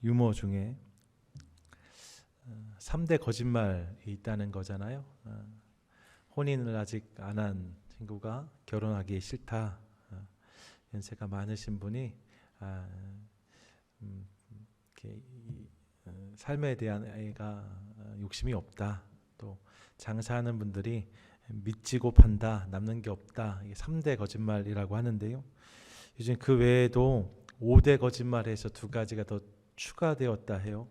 유머 중에 3대 거짓말이 있다는 거잖아요. 혼인을 아직 안 한 친구가 결혼하기 싫다. 연세가 많으신 분이 삶에 대한 애가 욕심이 없다. 또 장사하는 분들이 미치고 판다. 남는 게 없다. 이게 3대 거짓말이라고 하는데요. 요즘 그 외에도 5대 거짓말에서 2가지가 더 추가되었다 해요.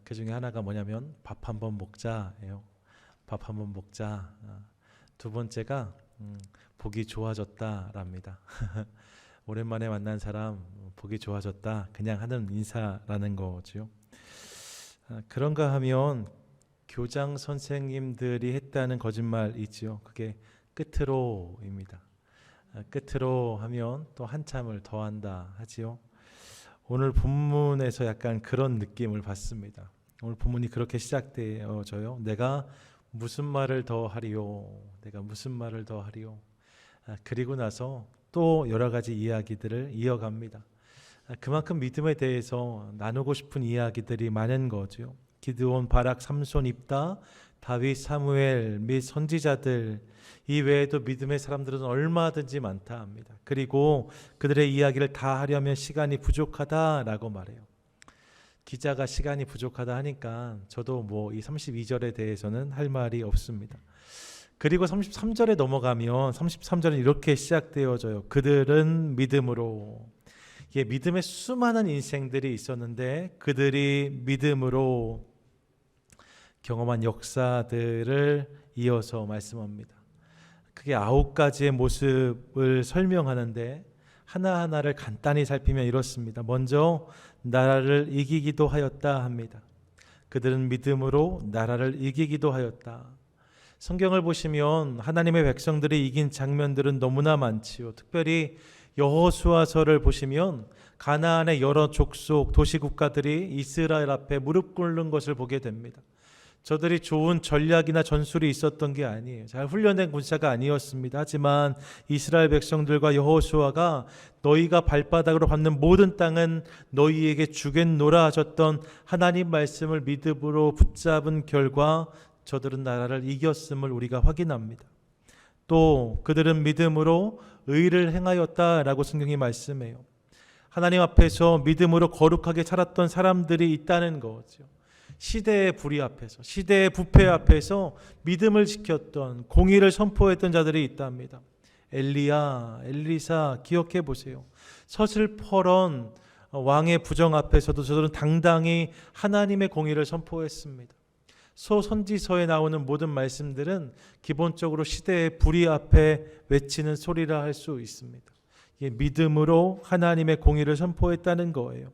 그 중에 하나가 뭐냐면 밥 한번 먹자예요. 밥 한번 먹자. 두 번째가 보기 좋아졌다랍니다. 오랜만에 만난 사람 보기 좋아졌다. 그냥 하는 인사라는 거죠. 그런가 하면 교장 선생님들이 했다는 거짓말이지요. 그게 끝으로입니다. 끝으로 하면 또 한참을 더한다 하지요. 오늘 본문에서 약간 그런 느낌을 받습니다. 오늘 본문이 그렇게 시작되어져요. 내가 무슨 말을 더 하리요? 내가 무슨 말을 더 하리요? 그리고 나서 또 여러 가지 이야기들을 이어갑니다. 그만큼 믿음에 대해서 나누고 싶은 이야기들이 많은 거죠. 기드온, 바락, 삼손, 입다, 다윗, 사무엘 및 선지자들 이 외에도 믿음의 사람들은 얼마든지 많다 합니다. 그리고 그들의 이야기를 다 하려면 시간이 부족하다라고 말해요. 기자가 시간이 부족하다 하니까 저도 이 32절에 대해서는 할 말이 없습니다. 그리고 33절에 넘어가면 33절은 이렇게 시작되어져요. 그들은 믿음으로. 이게 믿음의 수많은 인생들이 있었는데 그들이 믿음으로 경험한 역사들을 이어서 말씀합니다. 그게 9가지의 모습을 설명하는데 하나하나를 간단히 살피면 이렇습니다. 먼저 나라를 이기기도 하였다 합니다. 그들은 믿음으로 나라를 이기기도 하였다. 성경을 보시면 하나님의 백성들이 이긴 장면들은 너무나 많지요. 특별히 여호수아서를 보시면 가나안의 여러 족속 도시국가들이 이스라엘 앞에 무릎 꿇는 것을 보게 됩니다. 저들이 좋은 전략이나 전술이 있었던 게 아니에요. 잘 훈련된 군사가 아니었습니다. 하지만 이스라엘 백성들과 여호수아가 너희가 발바닥으로 밟는 모든 땅은 너희에게 주겠노라 하셨던 하나님 말씀을 믿음으로 붙잡은 결과 저들은 나라를 이겼음을 우리가 확인합니다. 또 그들은 믿음으로 의를 행하였다라고 성경이 말씀해요. 하나님 앞에서 믿음으로 거룩하게 살았던 사람들이 있다는 거죠. 시대의 불의 앞에서, 시대의 부패 앞에서 믿음을 지켰던, 공의를 선포했던 자들이 있답니다. 엘리야, 엘리사 기억해 보세요. 서슬퍼런 왕의 부정 앞에서도 저들은 당당히 하나님의 공의를 선포했습니다. 소선지서에 나오는 모든 말씀들은 기본적으로 시대의 불의 앞에 외치는 소리라 할 수 있습니다. 이게 믿음으로 하나님의 공의를 선포했다는 거예요.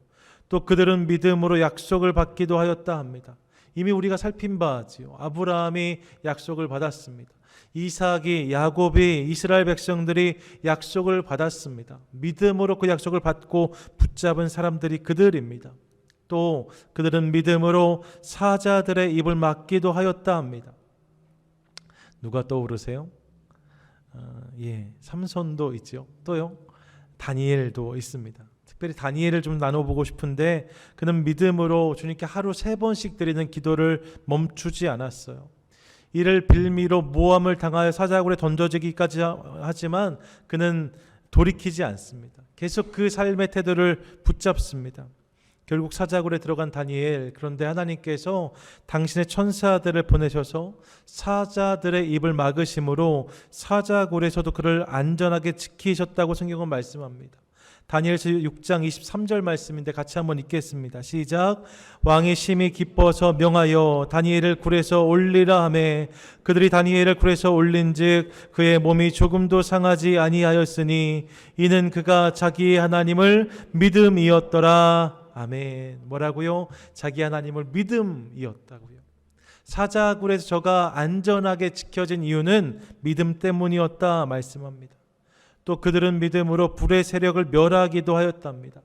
또 그들은 믿음으로 약속을 받기도 하였다 합니다. 이미 우리가 살핀 바지요. 아브라함이 약속을 받았습니다. 이삭이, 야곱이, 이스라엘 백성들이 약속을 받았습니다. 믿음으로 그 약속을 받고 붙잡은 사람들이 그들입니다. 또 그들은 믿음으로 사자들의 입을 막기도 하였다 합니다. 누가 떠오르세요? 삼손도 있죠. 또요, 다니엘도 있습니다. 특별히 다니엘을 좀 나눠보고 싶은데 그는 믿음으로 주님께 하루 3번씩 드리는 기도를 멈추지 않았어요. 이를 빌미로 모함을 당하여 사자굴에 던져지기까지 하지만 그는 돌이키지 않습니다. 계속 그 삶의 태도를 붙잡습니다. 결국 사자굴에 들어간 다니엘, 그런데 하나님께서 당신의 천사들을 보내셔서 사자들의 입을 막으심으로 사자굴에서도 그를 안전하게 지키셨다고 성경은 말씀합니다. 다니엘서 6장 23절 말씀인데 같이 한번 읽겠습니다. 시작. 왕이 심히 기뻐서 명하여 다니엘을 굴에서 올리라 하매 그들이 다니엘을 굴에서 올린즉 그의 몸이 조금도 상하지 아니하였으니 이는 그가 자기의 하나님을 믿음이었더라. 아멘. 뭐라고요? 자기 하나님을 믿음이었다고요. 사자굴에서 저가 안전하게 지켜진 이유는 믿음 때문이었다 말씀합니다. 또 그들은 믿음으로 불의 세력을 멸하기도 하였답니다.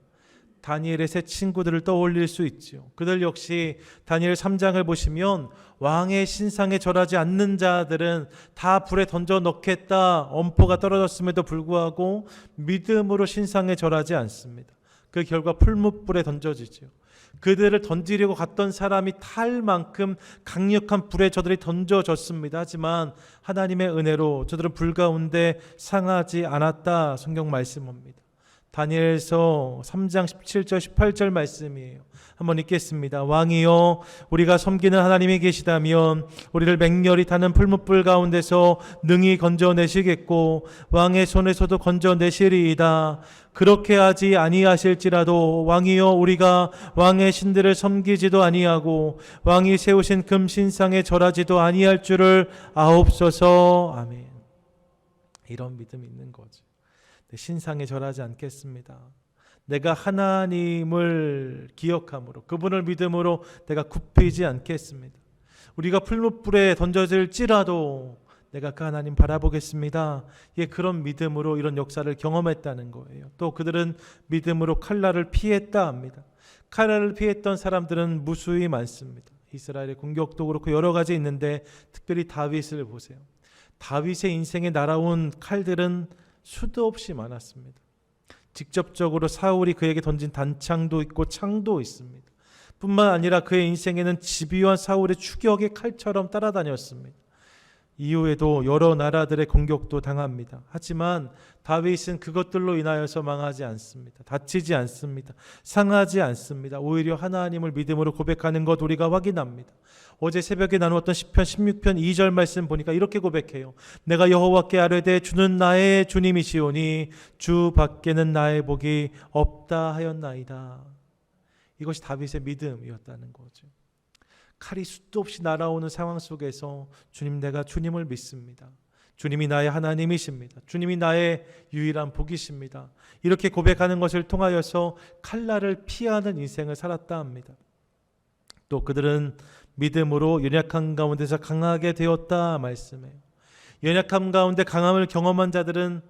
다니엘의 세 친구들을 떠올릴 수 있죠. 그들 역시 다니엘 3장을 보시면 왕의 신상에 절하지 않는 자들은 다 불에 던져 넣겠다 엄포가 떨어졌음에도 불구하고 믿음으로 신상에 절하지 않습니다. 그 결과 풀무불에 던져지죠. 그들을 던지려고 갔던 사람이 탈 만큼 강력한 불에 저들이 던져졌습니다. 하지만 하나님의 은혜로 저들은 불 가운데 상하지 않았다, 성경 말씀합니다. 다니엘서 3장 17절 18절 말씀이에요. 한번 읽겠습니다. 왕이여, 우리가 섬기는 하나님이 계시다면 우리를 맹렬히 타는 풀무불 가운데서 능히 건져내시겠고 왕의 손에서도 건져내시리이다. 그렇게 하지 아니하실지라도 왕이여, 우리가 왕의 신들을 섬기지도 아니하고 왕이 세우신 금신상에 절하지도 아니할 줄을 아옵소서. 아멘. 이런 믿음이 있는 거죠. 신상에 절하지 않겠습니다. 내가 하나님을 기억함으로, 그분을 믿음으로 내가 굽히지 않겠습니다. 우리가 풀무불에 던져질지라도 내가 그 하나님 바라보겠습니다. 예, 그런 믿음으로 이런 역사를 경험했다는 거예요. 또 그들은 믿음으로 칼날을 피했다 합니다. 칼날을 피했던 사람들은 무수히 많습니다. 이스라엘의 공격도 그렇고 여러 가지 있는데 특별히 다윗을 보세요. 다윗의 인생에 날아온 칼들은 수도 없이 많았습니다. 직접적으로 사울이 그에게 던진 단창도 있고 창도 있습니다. 뿐만 아니라 그의 인생에는 집요한 사울의 추격의 칼처럼 따라다녔습니다. 이후에도 여러 나라들의 공격도 당합니다. 하지만 다윗은 그것들로 인하여서 망하지 않습니다. 다치지 않습니다. 상하지 않습니다. 오히려 하나님을 믿음으로 고백하는 것 우리가 확인합니다. 어제 새벽에 나누었던 시편 16편 2절 말씀 보니까 이렇게 고백해요. 내가 여호와께 아뢰되 주는 나의 주님이시오니 주 밖에는 나의 복이 없다 하였나이다. 이것이 다윗의 믿음이었다는 거죠. 칼이 수도 없이 날아오는 상황 속에서 주님, 내가 주님을 믿습니다. 주님이 나의 하나님이십니다. 주님이 나의 유일한 복이십니다. 이렇게 고백하는 것을 통하여서 칼날을 피하는 인생을 살았다 합니다. 또 그들은 믿음으로 연약한 가운데서 강하게 되었다 말씀해요. 연약함 가운데 강함을 경험한 자들은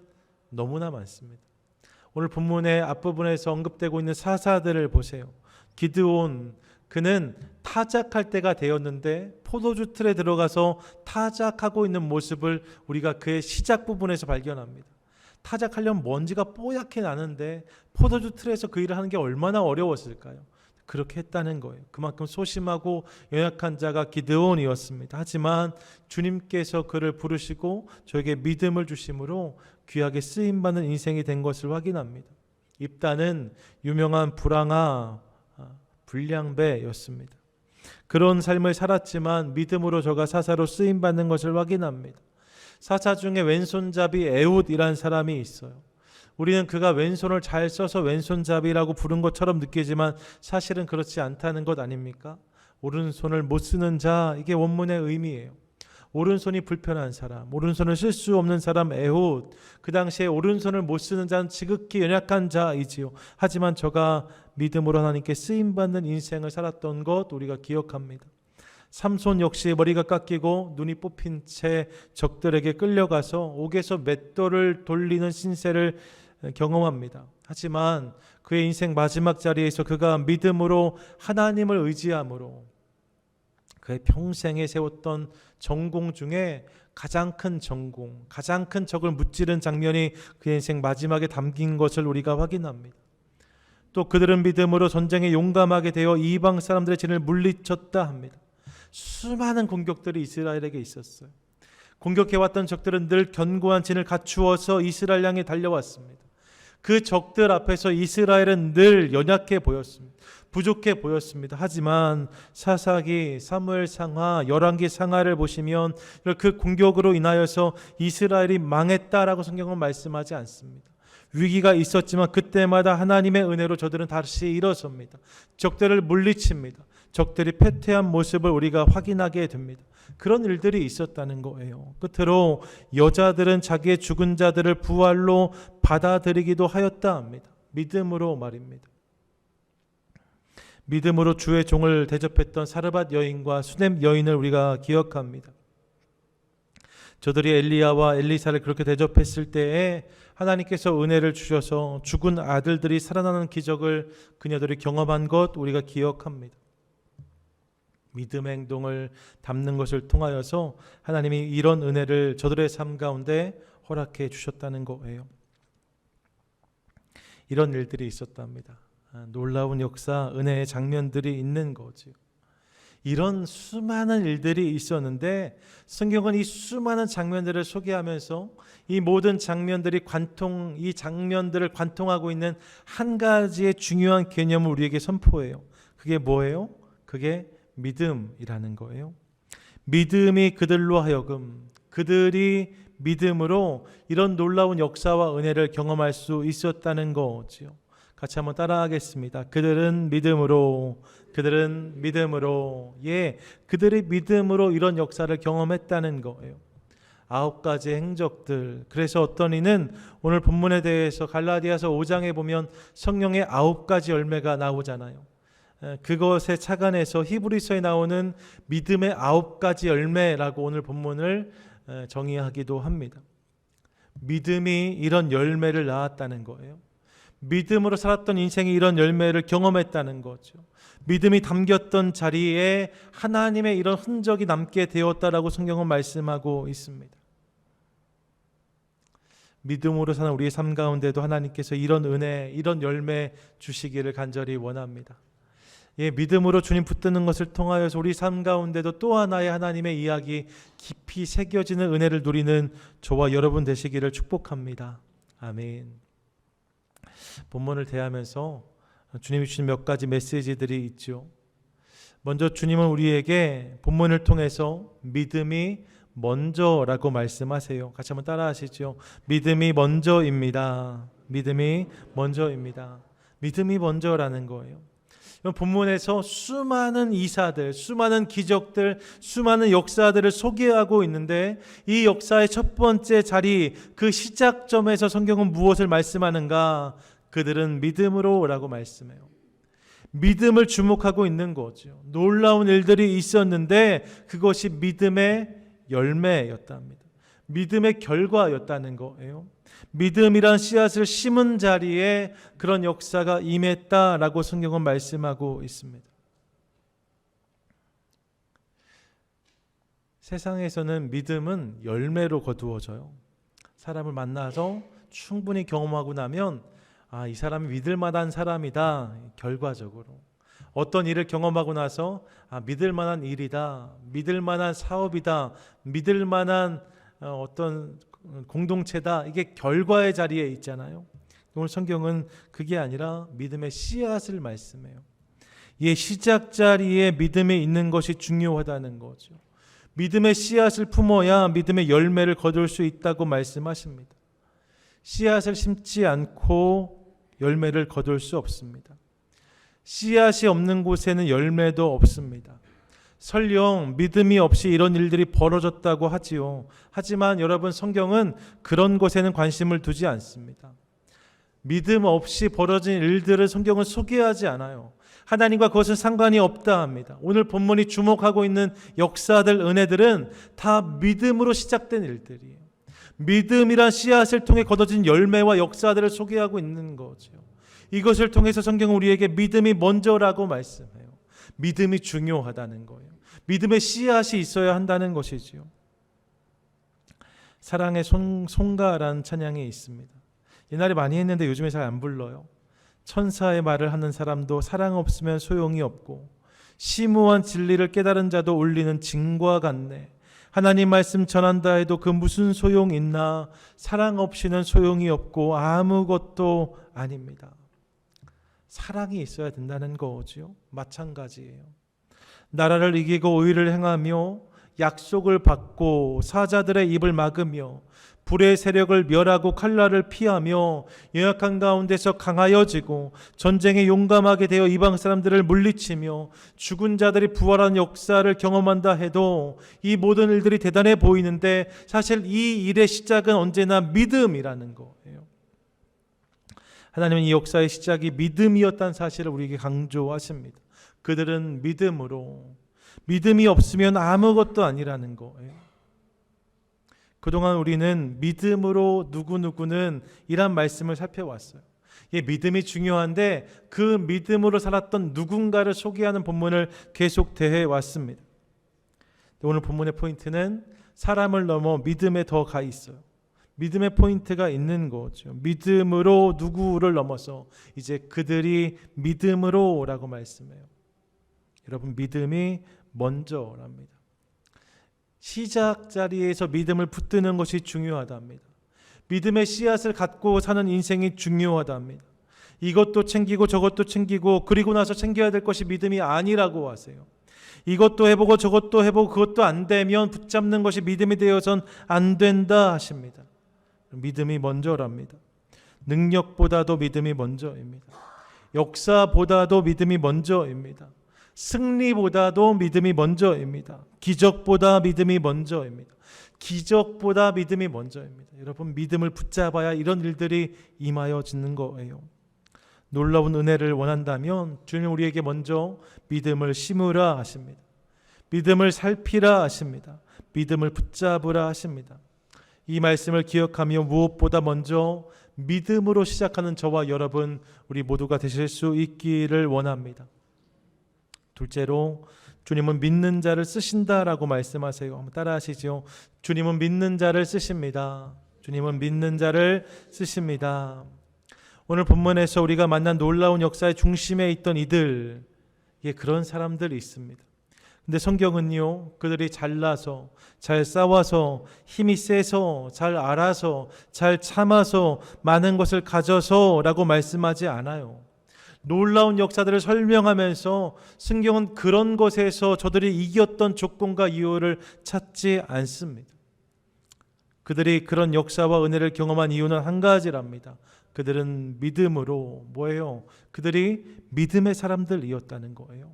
너무나 많습니다. 오늘 본문의 앞부분에서 언급되고 있는 사사들을 보세요. 기드온, 그는 타작할 때가 되었는데 포도주 틀에 들어가서 타작하고 있는 모습을 우리가 그의 시작 부분에서 발견합니다. 타작하려면 먼지가 뽀얗게 나는데 포도주 틀에서 그 일을 하는 게 얼마나 어려웠을까요? 그렇게 했다는 거예요. 그만큼 소심하고 연약한 자가 기드온이었습니다. 하지만 주님께서 그를 부르시고 저에게 믿음을 주심으로 귀하게 쓰임받는 인생이 된 것을 확인합니다. 입다는 유명한 불황아 불량배였습니다. 그런 삶을 살았지만 믿음으로 저가 사사로 쓰임받는 것을 확인합니다. 사사 중에 왼손잡이 에훗이라는 사람이 있어요. 우리는 그가 왼손을 잘 써서 왼손잡이라고 부른 것처럼 느끼지만 사실은 그렇지 않다는 것 아닙니까? 오른손을 못 쓰는 자, 이게 원문의 의미예요. 오른손이 불편한 사람, 오른손을 쓸 수 없는 사람 에훗, 그 당시에 오른손을 못 쓰는 자는 지극히 연약한 자이지요. 하지만 저가 믿음으로 하나님께 쓰임받는 인생을 살았던 것 우리가 기억합니다. 삼손 역시 머리가 깎이고 눈이 뽑힌 채 적들에게 끌려가서 옥에서 맷돌을 돌리는 신세를 경험합니다. 하지만 그의 인생 마지막 자리에서 그가 믿음으로 하나님을 의지함으로 그의 평생에 세웠던 전공 중에 가장 큰 전공, 가장 큰 적을 무찌른 장면이 그의 인생 마지막에 담긴 것을 우리가 확인합니다. 또 그들은 믿음으로 전쟁에 용감하게 되어 이방 사람들의 진을 물리쳤다 합니다. 수많은 공격들이 이스라엘에게 있었어요. 공격해왔던 적들은 늘 견고한 진을 갖추어서 이스라엘 향해 달려왔습니다. 그 적들 앞에서 이스라엘은 늘 연약해 보였습니다. 부족해 보였습니다. 하지만 사사기, 사무엘 상하, 열왕기 상하를 보시면 그 공격으로 인하여서 이스라엘이 망했다라고 성경은 말씀하지 않습니다. 위기가 있었지만 그때마다 하나님의 은혜로 저들은 다시 일어섭니다. 적들을 물리칩니다. 적들이 패퇴한 모습을 우리가 확인하게 됩니다. 그런 일들이 있었다는 거예요. 끝으로 여자들은 자기의 죽은 자들을 부활로 받아들이기도 하였다 합니다. 믿음으로 말입니다. 믿음으로 주의 종을 대접했던 사르밧 여인과 수넴 여인을 우리가 기억합니다. 저들이 엘리야와 엘리사를 그렇게 대접했을 때에 하나님께서 은혜를 주셔서 죽은 아들들이 살아나는 기적을 그녀들이 경험한 것 우리가 기억합니다. 믿음의 행동을 담는 것을 통하여서 하나님이 이런 은혜를 저들의 삶 가운데 허락해 주셨다는 거예요. 이런 일들이 있었답니다. 놀라운 역사, 은혜의 장면들이 있는 거죠. 이런 수많은 일들이 있었는데 성경은 이 수많은 장면들을 소개하면서 이 모든 장면들이 이 장면들을 관통하고 있는 한 가지의 중요한 개념을 우리에게 선포해요. 그게 뭐예요? 그게 믿음이라는 거예요. 믿음이 그들로 하여금, 그들이 믿음으로 이런 놀라운 역사와 은혜를 경험할 수 있었다는 거지요. 같이 한번 따라하겠습니다. 그들은 믿음으로, 그들의 믿음으로 이런 역사를 경험했다는 거예요. 9가지 행적들. 그래서 어떤 이는 오늘 본문에 대해서 갈라디아서 5장에 보면 성령의 9가지 열매가 나오잖아요. 그것에 착안해서 히브리서에 나오는 믿음의 9가지 열매라고 오늘 본문을 정의하기도 합니다. 믿음이 이런 열매를 낳았다는 거예요. 믿음으로 살았던 인생이 이런 열매를 경험했다는 거죠. 믿음이 담겼던 자리에 하나님의 이런 흔적이 남게 되었다라고 성경은 말씀하고 있습니다. 믿음으로 사는 우리의 삶 가운데도 하나님께서 이런 은혜, 이런 열매 주시기를 간절히 원합니다. 믿음으로 주님 붙드는 것을 통하여서 우리 삶 가운데도 또 하나의 하나님의 이야기 깊이 새겨지는 은혜를 누리는 저와 여러분 되시기를 축복합니다. 아멘. 본문을 대하면서 주님이 주신 몇 가지 메시지들이 있죠. 먼저 주님은 우리에게 본문을 통해서 믿음이 먼저라고 말씀하세요. 같이 한번 따라 하시죠. 믿음이 먼저입니다. 믿음이 먼저입니다. 믿음이 먼저라는 거예요. 본문에서 수많은 이사들, 수많은 기적들, 수많은 역사들을 소개하고 있는데 이 역사의 첫 번째 자리, 그 시작점에서 성경은 무엇을 말씀하는가? 그들은 믿음으로라고 말씀해요. 믿음을 주목하고 있는 거죠. 놀라운 일들이 있었는데 그것이 믿음의 열매였답니다. 믿음의 결과였다는 거예요. 믿음이란 씨앗을 심은 자리에 그런 역사가 임했다라고 성경은 말씀하고 있습니다. 세상에서는 믿음은 열매로 거두어져요. 사람을 만나서 충분히 경험하고 나면 이 사람이 믿을 만한 사람이다. 결과적으로 어떤 일을 경험하고 나서 믿을 만한 일이다, 믿을 만한 사업이다, 믿을 만한 어떤 공동체다. 이게 결과의 자리에 있잖아요. 오늘 성경은 그게 아니라 믿음의 씨앗을 말씀해요. 이 시작 자리에 믿음이 있는 것이 중요하다는 거죠. 믿음의 씨앗을 품어야 믿음의 열매를 거둘 수 있다고 말씀하십니다. 씨앗을 심지 않고 열매를 거둘 수 없습니다. 씨앗이 없는 곳에는 열매도 없습니다. 설령 믿음이 없이 이런 일들이 벌어졌다고 하지요. 하지만 여러분, 성경은 그런 곳에는 관심을 두지 않습니다. 믿음 없이 벌어진 일들을 성경은 소개하지 않아요. 하나님과 그것은 상관이 없다 합니다. 오늘 본문이 주목하고 있는 역사들, 은혜들은 다 믿음으로 시작된 일들이에요. 믿음이란 씨앗을 통해 거둬진 열매와 역사들을 소개하고 있는 거죠. 이것을 통해서 성경은 우리에게 믿음이 먼저라고 말씀해요. 믿음이 중요하다는 거예요. 믿음의 씨앗이 있어야 한다는 것이지요. 사랑의 송가라는 찬양이 있습니다. 옛날에 많이 했는데 요즘에 잘 안 불러요. 천사의 말을 하는 사람도 사랑 없으면 소용이 없고 심오한 진리를 깨달은 자도 울리는 징과 같네. 하나님 말씀 전한다 해도 그 무슨 소용 있나. 사랑 없이는 소용이 없고 아무것도 아닙니다. 사랑이 있어야 된다는 거죠. 마찬가지예요. 나라를 이기고 의를 행하며 약속을 받고 사자들의 입을 막으며 불의 세력을 멸하고 칼날을 피하며 연약한 가운데서 강하여지고 전쟁에 용감하게 되어 이방 사람들을 물리치며 죽은 자들이 부활한 역사를 경험한다 해도 이 모든 일들이 대단해 보이는데 사실 이 일의 시작은 언제나 믿음이라는 거예요. 하나님은 이 역사의 시작이 믿음이었다는 사실을 우리에게 강조하십니다. 그들은 믿음으로, 믿음이 없으면 아무것도 아니라는 거예요. 그동안 우리는 믿음으로 누구누구는 이란 말씀을 살펴왔어요. 믿음이 중요한데 그 믿음으로 살았던 누군가를 소개하는 본문을 계속 믿음의 포인트가 있는 거죠. 믿음으로 누구를 넘어서 이제 그들이 믿음으로라고 말씀해요. 여러분, 믿음이 먼저랍니다. 시작 자리에서 믿음을 붙드는 것이 중요하답니다. 믿음의 씨앗을 갖고 사는 인생이 중요하답니다. 이것도 챙기고 저것도 챙기고 그리고 나서 챙겨야 될 것이 믿음이 아니라고 하세요. 이것도 해보고 저것도 해보고 그것도 안 되면 붙잡는 것이 믿음이 되어선 안 된다 하십니다. 믿음이 먼저랍니다. 능력보다도 믿음이 먼저입니다. 역사보다도 믿음이 먼저입니다. 승리보다도 믿음이 먼저입니다. 기적보다 믿음이 먼저입니다. 기적보다 믿음이 먼저입니다. 여러분, 믿음을 붙잡아야 이런 일들이 임하여지는 거예요. 놀라운 은혜를 원한다면 주님 우리에게 먼저 믿음을 심으라 하십니다. 믿음을 살피라 하십니다. 믿음을 붙잡으라 하십니다. 이 말씀을 기억하며 무엇보다 먼저 믿음으로 시작하는 저와 여러분 우리 모두가 되실 수 있기를 원합니다. 둘째로 주님은 믿는 자를 쓰신다라고 말씀하세요. 한번 따라 하시죠. 주님은 믿는 자를 쓰십니다. 주님은 믿는 자를 쓰십니다. 오늘 본문에서 우리가 만난 놀라운 역사의 중심에 있던 이들, 그런 사람들이 있습니다. 근데 성경은요, 그들이 잘나서, 잘 싸워서, 힘이 세서, 잘 알아서, 잘 참아서, 많은 것을 가져서 라고 말씀하지 않아요. 놀라운 역사들을 설명하면서 성경은 그런 것에서 저들이 이겼던 조건과 이유를 찾지 않습니다. 그들이 그런 역사와 은혜를 경험한 이유는 한 가지랍니다. 그들은 믿음으로 뭐예요? 그들이 믿음의 사람들이었다는 거예요.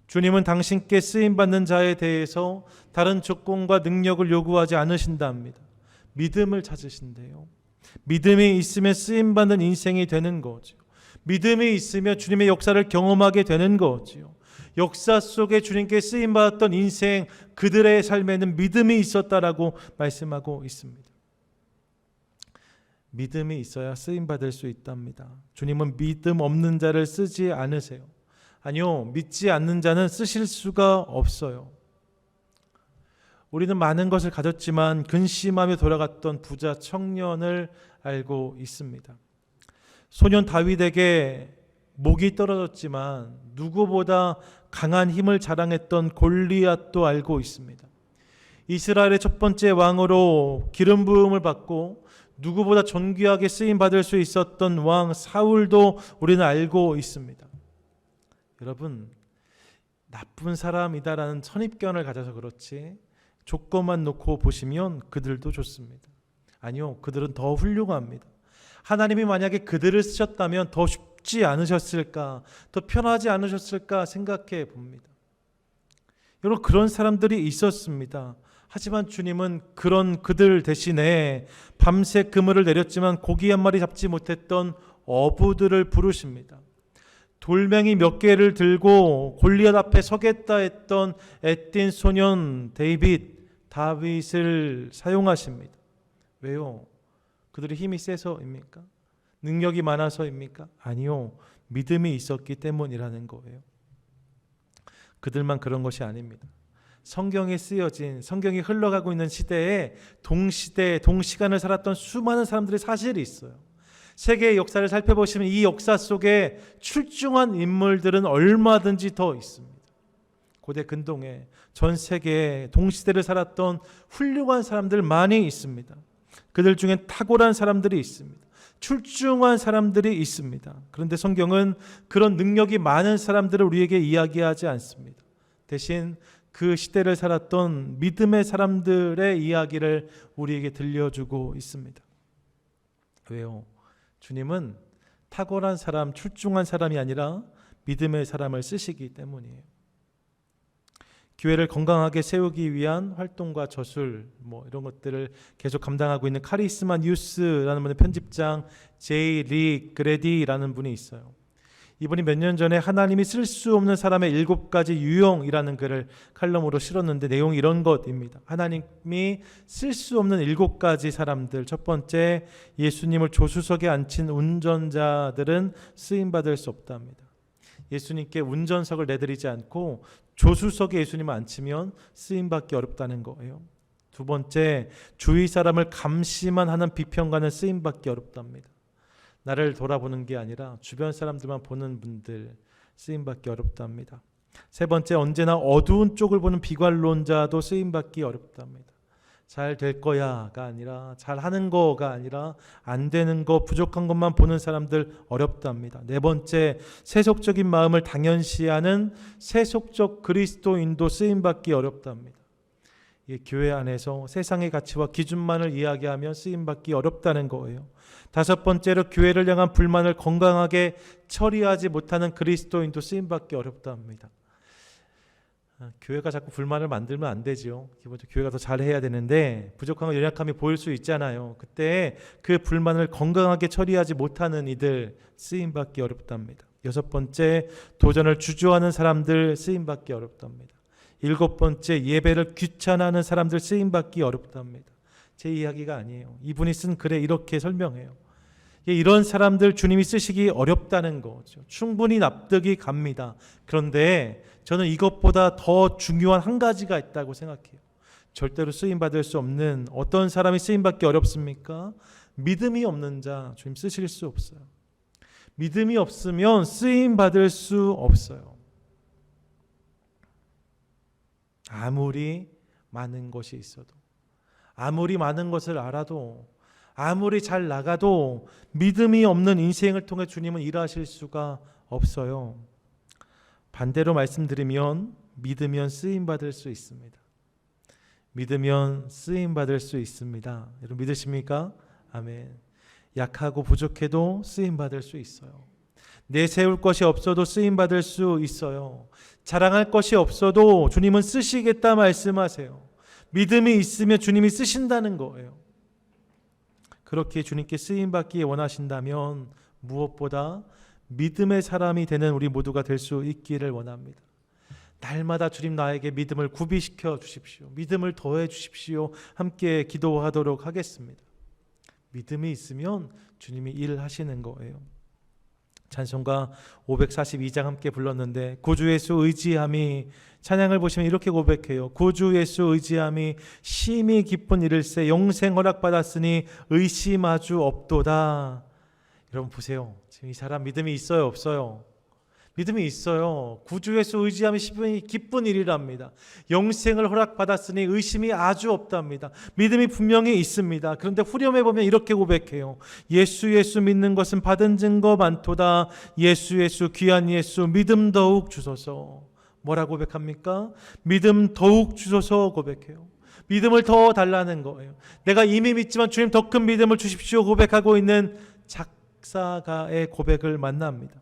주님은 당신께 쓰임받는 자에 대해서 다른 조건과 능력을 요구하지 않으신답니다. 믿음을 찾으신대요. 믿음이 있으면 쓰임받는 인생이 되는 거죠. 믿음이 있으면 주님의 역사를 경험하게 되는 거지요. 역사 속에 주님께 쓰임받았던 인생, 그들의 삶에는 믿음이 있었다라고 말씀하고 있습니다. 믿음이 있어야 쓰임받을 수 있답니다. 주님은 믿음 없는 자를 쓰지 않으세요. 아니요, 믿지 않는 자는 쓰실 수가 없어요. 우리는 많은 것을 가졌지만 근심하며 돌아갔던 부자 청년을 알고 있습니다. 소년 다윗에게 목이 떨어졌지만 누구보다 강한 힘을 자랑했던 골리앗도 알고 있습니다. 이스라엘의 첫 번째 왕으로 기름 부음을 받고 누구보다 존귀하게 쓰임받을 수 있었던 왕 사울도 우리는 알고 있습니다. 여러분, 나쁜 사람이다라는 선입견을 가져서 그렇지 조건만 놓고 보시면 그들도 좋습니다. 아니요, 그들은 더 훌륭합니다. 하나님이 만약에 그들을 쓰셨다면 더 쉽지 않으셨을까, 더 편하지 않으셨을까 생각해 봅니다. 여러분, 그런 사람들이 있었습니다. 하지만 주님은 그런 그들 대신에 밤새 그물을 내렸지만 고기 한 마리 잡지 못했던 어부들을 부르십니다. 돌멩이 몇 개를 들고 골리앗 앞에 서겠다 했던 애띤 소년 다윗을 사용하십니다. 왜요? 그들의 힘이 세서입니까? 능력이 많아서입니까? 아니요. 믿음이 있었기 때문이라는 거예요. 그들만 그런 것이 아닙니다. 성경에 쓰여진, 성경이 흘러가고 있는 시대에 동시간을 살았던 수많은 사람들의 사실이 있어요. 세계의 역사를 살펴보시면 이 역사 속에 출중한 인물들은 얼마든지 더 있습니다. 고대 근동에 전 세계에 동시대를 살았던 훌륭한 사람들 많이 있습니다. 그들 중엔 탁월한 사람들이 있습니다. 출중한 사람들이 있습니다. 그런데 성경은 그런 능력이 많은 사람들을 우리에게 이야기하지 않습니다. 대신 그 시대를 살았던 믿음의 사람들의 이야기를 우리에게 들려주고 있습니다. 왜요? 주님은 탁월한 사람, 출중한 사람이 아니라 믿음의 사람을 쓰시기 때문이에요. 교회를 건강하게 세우기 위한 활동과 저술 이런 것들을 계속 감당하고 있는 카리스마 뉴스라는 분의 편집장 제이 리 그레디라는 분이 있어요. 이분이 몇 년 전에 하나님이 쓸 수 없는 사람의 7가지 유형이라는 글을 칼럼으로 실었는데 내용이 이런 것입니다. 하나님이 쓸 수 없는 7가지 사람들. 첫 번째, 예수님을 조수석에 앉힌 운전자들은 쓰임받을 수 없답니다. 예수님께 운전석을 내드리지 않고 조수석에 예수님을 앉히면 쓰임받기 어렵다는 거예요. 두 번째, 주위 사람을 감시만 하는 비평가는 쓰임받기 어렵답니다. 나를 돌아보는 게 아니라 주변 사람들만 보는 분들 쓰임받기 어렵답니다. 세 번째, 언제나 어두운 쪽을 보는 비관론자도 쓰임받기 어렵답니다. 잘 될 거야가 아니라, 잘 하는 거가 아니라, 안 되는 거, 부족한 것만 보는 사람들 어렵답니다. 네 번째, 세속적인 마음을 당연시하는 세속적 그리스도인도 쓰임받기 어렵답니다. 교회 안에서 세상의 가치와 기준만을 이야기하면 쓰임받기 어렵다는 거예요. 다섯 번째로, 교회를 향한 불만을 건강하게 처리하지 못하는 그리스도인도 쓰임받기 어렵답니다. 교회가 자꾸 불만을 만들면 안 되죠. 기본적으로 교회가 더 잘해야 되는데 부족함과 연약함이 보일 수 있잖아요. 그때 그 불만을 건강하게 처리하지 못하는 이들 쓰임받기 어렵답니다. 여섯 번째, 도전을 주저하는 사람들 쓰임받기 어렵답니다. 일곱 번째, 예배를 귀찮아하는 사람들 쓰임받기 어렵답니다. 제 이야기가 아니에요. 이분이 쓴 글에 이렇게 설명해요. 이런 사람들 주님이 쓰시기 어렵다는 거죠. 충분히 납득이 갑니다. 그런데 저는 이것보다 더 중요한 한 가지가 있다고 생각해요. 절대로 쓰임받을 수 없는, 어떤 사람이 쓰임받기 어렵습니까? 믿음이 없는 자 주님 쓰실 수 없어요. 믿음이 없으면 쓰임받을 수 없어요. 아무리 많은 것이 있어도, 아무리 많은 것을 알아도, 아무리 잘 나가도 믿음이 없는 인생을 통해 주님은 일하실 수가 없어요. 반대로 말씀드리면 믿으면 쓰임받을 수 있습니다. 믿으면 쓰임받을 수 있습니다. 여러분 믿으십니까? 아멘. 약하고 부족해도 쓰임받을 수 있어요. 내세울 것이 없어도 쓰임받을 수 있어요. 자랑할 것이 없어도 주님은 쓰시겠다 말씀하세요. 믿음이 있으면 주님이 쓰신다는 거예요. 그렇게 주님께 쓰임받기 원하신다면 무엇보다 믿음의 사람이 되는 우리 모두가 될 수 있기를 원합니다. 날마다 주님 나에게 믿음을 구비시켜 주십시오. 믿음을 더해 주십시오. 함께 기도하도록 하겠습니다. 믿음이 있으면 주님이 일하시는 거예요. 찬송가 542장 함께 불렀는데, 구주 예수 의지함이, 찬양을 보시면 이렇게 고백해요. 구주 예수 의지함이 심히 기쁜 이를세 영생 허락받았으니 의심하주 없도다. 여러분 보세요. 지금 이 사람 믿음이 있어요, 없어요? 믿음이 있어요. 구주 예수 의지함이 심히 기쁜 일이랍니다. 영생을 허락받았으니 의심이 아주 없답니다. 믿음이 분명히 있습니다. 그런데 후렴에 보면 이렇게 고백해요. 예수 믿는 것은 받은 증거 많도다. 예수 귀한 예수 믿음 더욱 주소서. 뭐라고 고백합니까? 믿음 더욱 주소서 고백해요. 믿음을 더 달라는 거예요. 내가 이미 믿지만 주님 더 큰 믿음을 주십시오 고백하고 있는 작사가의 고백을 만납니다.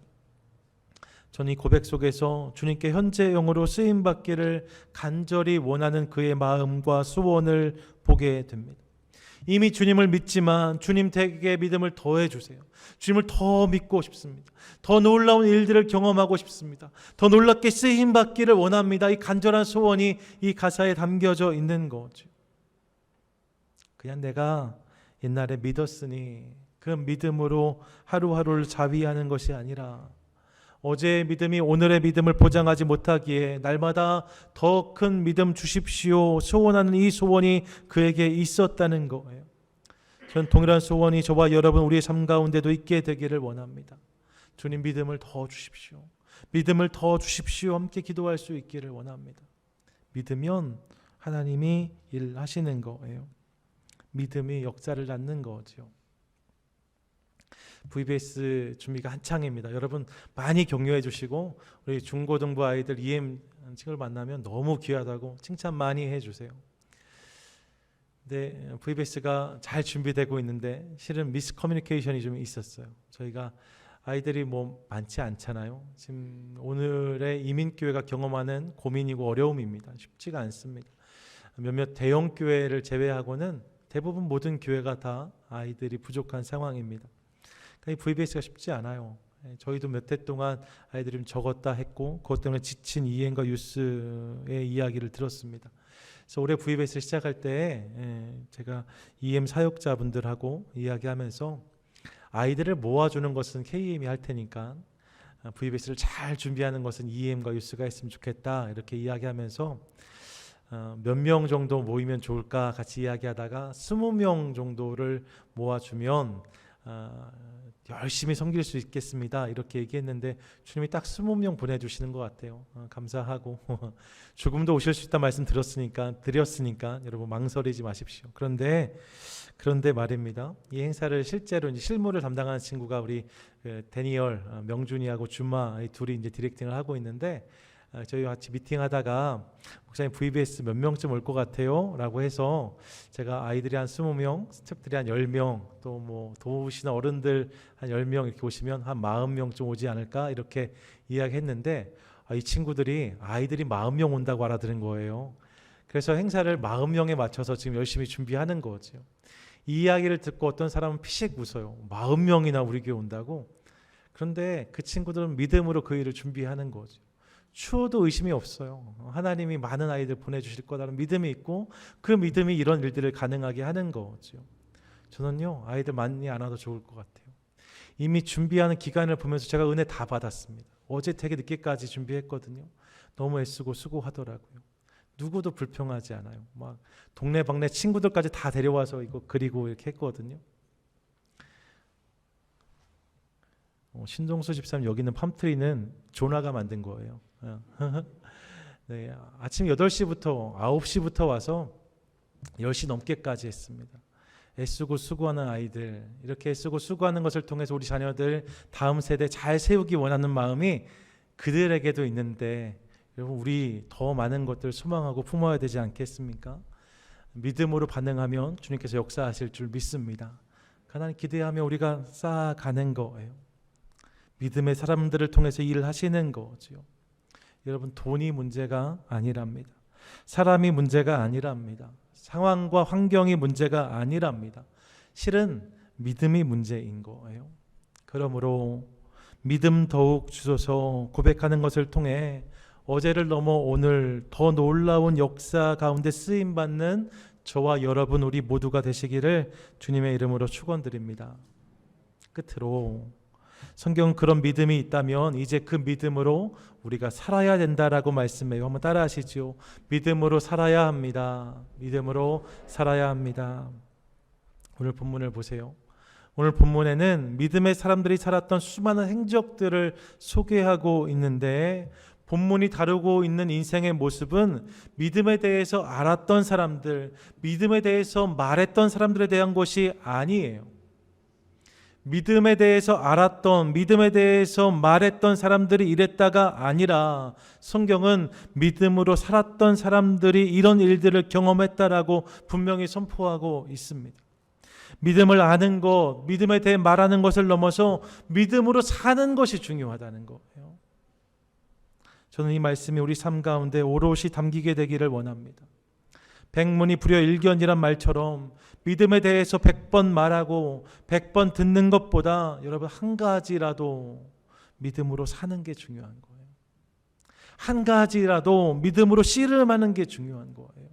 저는 이 고백 속에서 주님께 현재형으로 쓰임받기를 간절히 원하는 그의 마음과 소원을 보게 됩니다. 이미 주님을 믿지만 주님 댁에 믿음을 더해 주세요. 주님을 더 믿고 싶습니다. 더 놀라운 일들을 경험하고 싶습니다. 더 놀랍게 쓰임받기를 원합니다. 이 간절한 소원이 이 가사에 담겨져 있는 거죠. 그냥 내가 옛날에 믿었으니 그 믿음으로 하루하루를 자위하는 것이 아니라, 어제의 믿음이 오늘의 믿음을 보장하지 못하기에 날마다 더 큰 믿음 주십시오 소원하는 이 소원이 그에게 있었다는 거예요. 저는 동일한 소원이 저와 여러분 우리의 삶 가운데도 있게 되기를 원합니다. 주님 믿음을 더 주십시오. 믿음을 더 주십시오. 함께 기도할 수 있기를 원합니다. 믿으면 하나님이 일하시는 거예요. 믿음이 역사를 낳는 거죠. VBS 준비가 한창입니다. 여러분 많이 격려해 주시고, 우리 중고등부 아이들 EM 친구를 만나면 너무 귀하다고 칭찬 많이 해주세요. 근데 VBS가 잘 준비되고 있는데 실은 미스 커뮤니케이션이 좀 있었어요. 저희가 아이들이 뭐 많지 않잖아요. 지금 오늘의 이민교회가 경험하는 고민이고 어려움입니다. 쉽지가 않습니다. 몇몇 대형 교회를 제외하고는 대부분 모든 교회가 다 아이들이 부족한 상황입니다. VBS가 쉽지 않아요. 저희도 몇 해 동안 아이들이 좀 적었다 했고, 그것 때문에 지친 EM과 유스의 이야기를 들었습니다. 그래서 올해 VBS를 시작할 때 제가 EM 사역자분들하고 이야기하면서 아이들을 모아주는 것은 KEM이 할 테니까 VBS를 잘 준비하는 것은 EM과 유스가 했으면 좋겠다 이렇게 이야기하면서 몇 명 정도 모이면 좋을까 같이 이야기하다가 20명 정도를 모아주면 열심히 섬길 수 있겠습니다. 이렇게 얘기했는데 주님이 딱 20명 보내주시는 것 같아요. 감사하고 조금도 오실 수 있다 말씀 드렸으니까 여러분 망설이지 마십시오. 그런데 말입니다. 이 행사를 실제로 이제 실무를 담당하는 친구가 우리 데니얼, 명준이하고 준마 이 둘이 이제 디렉팅을 하고 있는데 저희 같이 미팅하다가 목사님 VBS 몇 명쯤 올 것 같아요? 라고 해서 제가 아이들이 한 20명, 스태프들이 한 10명, 또 뭐 도우시는 어른들 한 10명 이렇게 오시면 한 40명쯤 오지 않을까? 이렇게 이야기했는데 이 친구들이 아이들이 40명 온다고 알아들은 거예요. 그래서 행사를 40명에 맞춰서 지금 열심히 준비하는 거죠. 이 이야기를 듣고 어떤 사람은 피식 웃어요. 40명이나 우리 교회 온다고? 그런데 그 친구들은 믿음으로 그 일을 준비하는 거죠. 추워도 의심이 없어요. 하나님이 많은 아이들 보내주실 거라는 믿음이 있고 그 믿음이 이런 일들을 가능하게 하는 거죠. 저는요 아이들 많이 안 와도 좋을 것 같아요. 이미 준비하는 기간을 보면서 제가 은혜 다 받았습니다. 어제 되게 늦게까지 준비했거든요. 너무 애쓰고 수고하더라고요. 누구도 불평하지 않아요. 막 동네방네 친구들까지 다 데려와서 이거 그리고 이렇게 했거든요. 신동수 집사님 여기 있는 팜트리는 조나가 만든 거예요. 네, 아침 8시부터 9시부터 와서 10시 넘게까지 했습니다. 애쓰고 수고하는 아이들, 이렇게 애쓰고 수고하는 것을 통해서 우리 자녀들 다음 세대 잘 세우기 원하는 마음이 그들에게도 있는데 여러분 우리 더 많은 것들 소망하고 품어야 되지 않겠습니까? 믿음으로 반응하면 주님께서 역사하실 줄 믿습니다. 하나님 기대하며 우리가 쌓아가는 거예요. 믿음의 사람들을 통해서 일을 하시는 거죠. 여러분 돈이 문제가 아니랍니다. 사람이 문제가 아니랍니다. 상황과 환경이 문제가 아니랍니다. 실은 믿음이 문제인 거예요. 그러므로 믿음 더욱 주소서 고백하는 것을 통해 어제를 넘어 오늘 더 놀라운 역사 가운데 쓰임받는 저와 여러분 우리 모두가 되시기를 주님의 이름으로 축원드립니다. 끝으로 성경 그런 믿음이 있다면 이제 그 믿음으로 우리가 살아야 된다라고 말씀해요. 한번 따라 하시죠. 믿음으로 살아야 합니다. 믿음으로 살아야 합니다. 오늘 본문을 보세요. 오늘 본문에는 믿음의 사람들이 살았던 수많은 행적들을 소개하고 있는데 본문이 다루고 있는 인생의 모습은 믿음에 대해서 알았던 사람들, 믿음에 대해서 말했던 사람들에 대한 것이 아니에요. 믿음에 대해서 알았던, 믿음에 대해서 말했던 사람들이 이랬다가 아니라 성경은 믿음으로 살았던 사람들이 이런 일들을 경험했다라고 분명히 선포하고 있습니다. 믿음을 아는 것, 믿음에 대해 말하는 것을 넘어서 믿음으로 사는 것이 중요하다는 거예요. 저는 이 말씀이 우리 삶 가운데 오롯이 담기게 되기를 원합니다. 백문이 불여일견이란 말처럼 믿음에 대해서 100번 말하고 100번 듣는 것보다 여러분 한 가지라도 믿음으로 사는 게 중요한 거예요. 한 가지라도 믿음으로 씨름하는 게 중요한 거예요.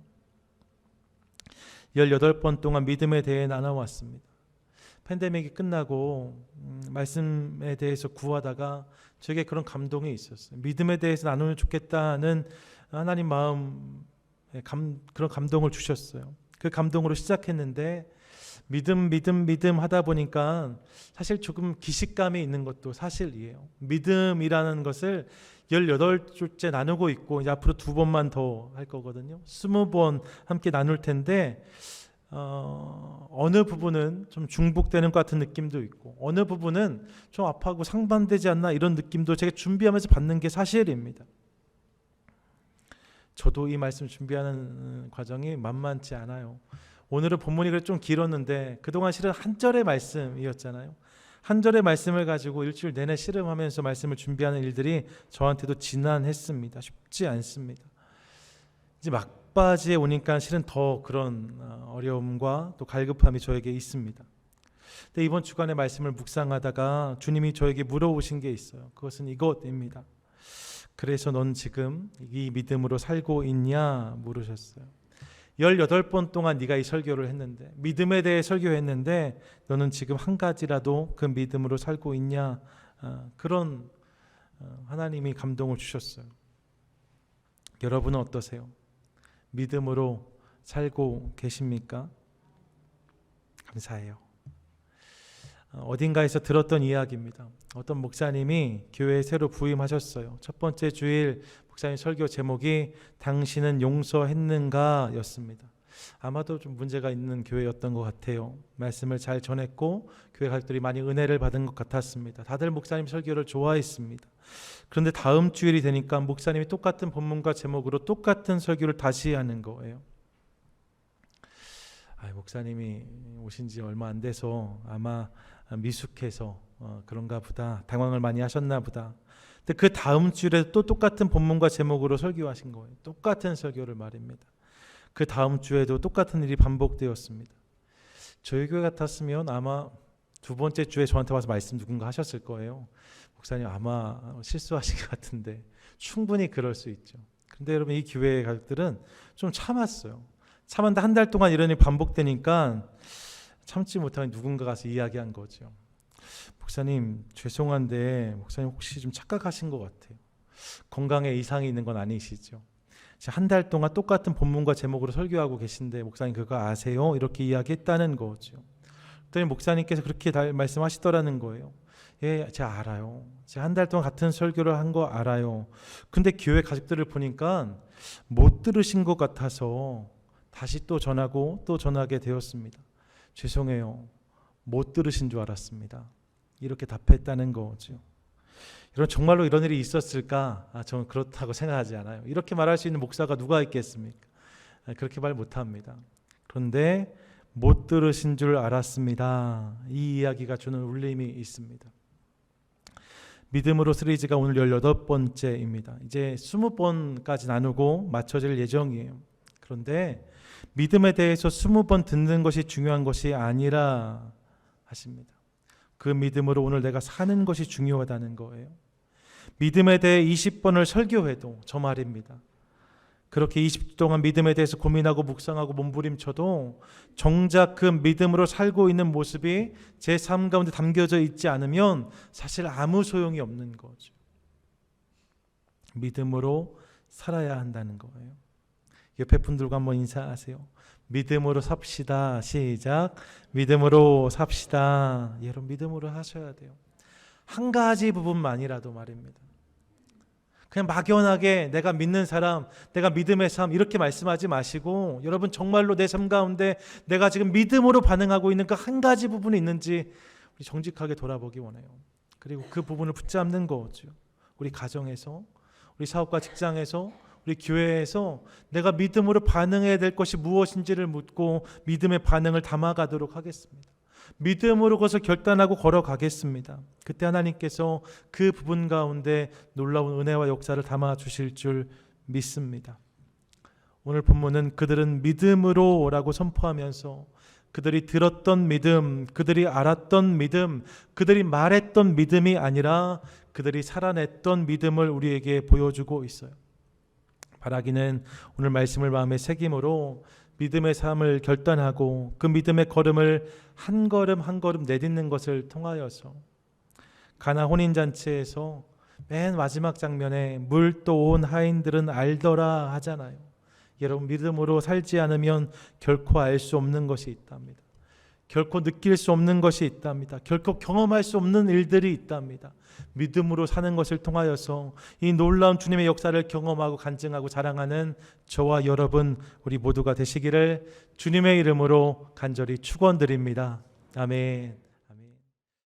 18번 동안 믿음에 대해 나눠왔습니다. 팬데믹이 끝나고 말씀에 대해서 구하다가 저에게 그런 감동이 있었어요. 믿음에 대해서 나누면 좋겠다는 하나님 마음 그런 감동을 주셨어요. 그 감동으로 시작했는데 믿음 하다 보니까 사실 조금 기식감이 있는 것도 사실이에요. 믿음이라는 것을 18주째 나누고 있고 이제 앞으로 2번만 더 할 거거든요. 20번 함께 나눌 텐데 어느 부분은 좀 중복되는 것 같은 느낌도 있고 어느 부분은 좀 아파하고 상반되지 않나 이런 느낌도 제가 준비하면서 받는 게 사실입니다. 저도 이 말씀 준비하는 과정이 만만치 않아요. 오늘은 본문이 좀 길었는데 그동안 실은 한 절의 말씀이었잖아요. 한 절의 말씀을 가지고 일주일 내내 씨름하면서 말씀을 준비하는 일들이 저한테도 지난했습니다. 쉽지 않습니다. 이제 막바지에 오니까 실은 더 그런 어려움과 또 갈급함이 저에게 있습니다. 근데 이번 주간의 말씀을 묵상하다가 주님이 저에게 물어보신 게 있어요. 그것은 이것입니다. 그래서 넌 지금 이 믿음으로 살고 있냐 물으셨어요. 18번 동안 네가 이 설교를 했는데 믿음에 대해 설교했는데 너는 지금 한 가지라도 그 믿음으로 살고 있냐 그런 하나님이 감동을 주셨어요. 여러분은 어떠세요? 믿음으로 살고 계십니까? 감사해요. 어딘가에서 들었던 이야기입니다. 어떤 목사님이 교회에 새로 부임하셨어요. 첫 번째 주일 목사님 설교 제목이 당신은 용서했는가 였습니다. 아마도 좀 문제가 있는 교회였던 것 같아요. 말씀을 잘 전했고 교회 가족들이 많이 은혜를 받은 것 같았습니다. 다들 목사님 설교를 좋아했습니다. 그런데 다음 주일이 되니까 목사님이 똑같은 본문과 제목으로 똑같은 설교를 다시 하는 거예요. 목사님이 오신 지 얼마 안 돼서 아마 미숙해서 그런가 보다, 당황을 많이 하셨나 보다. 근데 그 다음 주일에 또 똑같은 본문과 제목으로 설교하신 거예요. 똑같은 설교를 말입니다. 그 다음 주에도 똑같은 일이 반복되었습니다. 저희 교회 같았으면 아마 두 번째 주에 저한테 와서 말씀 누군가 하셨을 거예요. 목사님 아마 실수하신 것 같은데. 충분히 그럴 수 있죠. 그런데 여러분, 이 교회 가족들은 좀 참았어요. 참았는데 한 달 동안 이런 일이 반복되니까 참지 못하고 누군가 가서 이야기한 거죠. 목사님 죄송한데 목사님 혹시 좀 착각하신 것 같아요. 건강에 이상이 있는 건 아니시죠? 한 달 동안 똑같은 본문과 제목으로 설교하고 계신데 목사님 그거 아세요? 이렇게 이야기했다는 거죠. 그랬더니 목사님께서 그렇게 말씀하시더라는 거예요. 예, 제가 알아요. 제가 한 달 동안 같은 설교를 한 거 알아요. 근데 교회 가족들을 보니까 못 들으신 것 같아서 다시 또 전하고 또 전하게 되었습니다. 죄송해요. 못 들으신 줄 알았습니다. 이렇게 답했다는 거죠. 정말로 이런 일이 있었을까? 저는 그렇다고 생각하지 않아요. 이렇게 말할 수 있는 목사가 누가 있겠습니까? 그렇게 말 못합니다. 그런데 못 들으신 줄 알았습니다. 이 이야기가 주는 울림이 있습니다. 믿음으로 시리즈가 오늘 18번째입니다. 이제 20번까지 나누고 맞춰질 예정이에요. 그런데 믿음에 대해서 20번 듣는 것이 중요한 것이 아니라 하십니다. 그 믿음으로 오늘 내가 사는 것이 중요하다는 거예요. 믿음에 대해 20번을 설교해도 저 말입니다. 그렇게 20주 동안 믿음에 대해서 고민하고 묵상하고 몸부림쳐도 정작 그 믿음으로 살고 있는 모습이 제 삶 가운데 담겨져 있지 않으면 사실 아무 소용이 없는 거죠. 믿음으로 살아야 한다는 거예요. 옆에 분들과 한번 인사하세요. 믿음으로 삽시다. 시작. 믿음으로 삽시다. 여러분 믿음으로 하셔야 돼요. 한 가지 부분만이라도 말입니다. 그냥 막연하게 내가 믿는 사람, 내가 믿음의 삶 이렇게 말씀하지 마시고 여러분 정말로 내 삶 가운데 내가 지금 믿음으로 반응하고 있는 그 한 가지 부분이 있는지 우리 정직하게 돌아보기 원해요. 그리고 그 부분을 붙잡는 거죠. 우리 가정에서, 우리 사업과 직장에서, 우리 교회에서 내가 믿음으로 반응해야 될 것이 무엇인지를 묻고 믿음의 반응을 담아가도록 하겠습니다. 믿음으로 그것을 결단하고 걸어가겠습니다. 그때 하나님께서 그 부분 가운데 놀라운 은혜와 역사를 담아주실 줄 믿습니다. 오늘 본문은 그들은 믿음으로 라고 선포하면서 그들이 들었던 믿음, 그들이 알았던 믿음, 그들이 말했던 믿음이 아니라 그들이 살아냈던 믿음을 우리에게 보여주고 있어요. 바라기는 오늘 말씀을 마음에 새김으로 믿음의 삶을 결단하고 그 믿음의 걸음을 한 걸음 한 걸음 내딛는 것을 통하여서 가나 혼인잔치에서 맨 마지막 장면에 물 또 온 하인들은 알더라 하잖아요. 여러분 믿음으로 살지 않으면 결코 알 수 없는 것이 있답니다. 결코 느낄 수 없는 것이 있답니다. 결코 경험할 수 없는 일들이 있답니다. 믿음으로 사는 것을 통하여서 이 놀라운 주님의 역사를 경험하고 간증하고 자랑하는 저와 여러분 우리 모두가 되시기를 주님의 이름으로 간절히 축원드립니다. 아멘.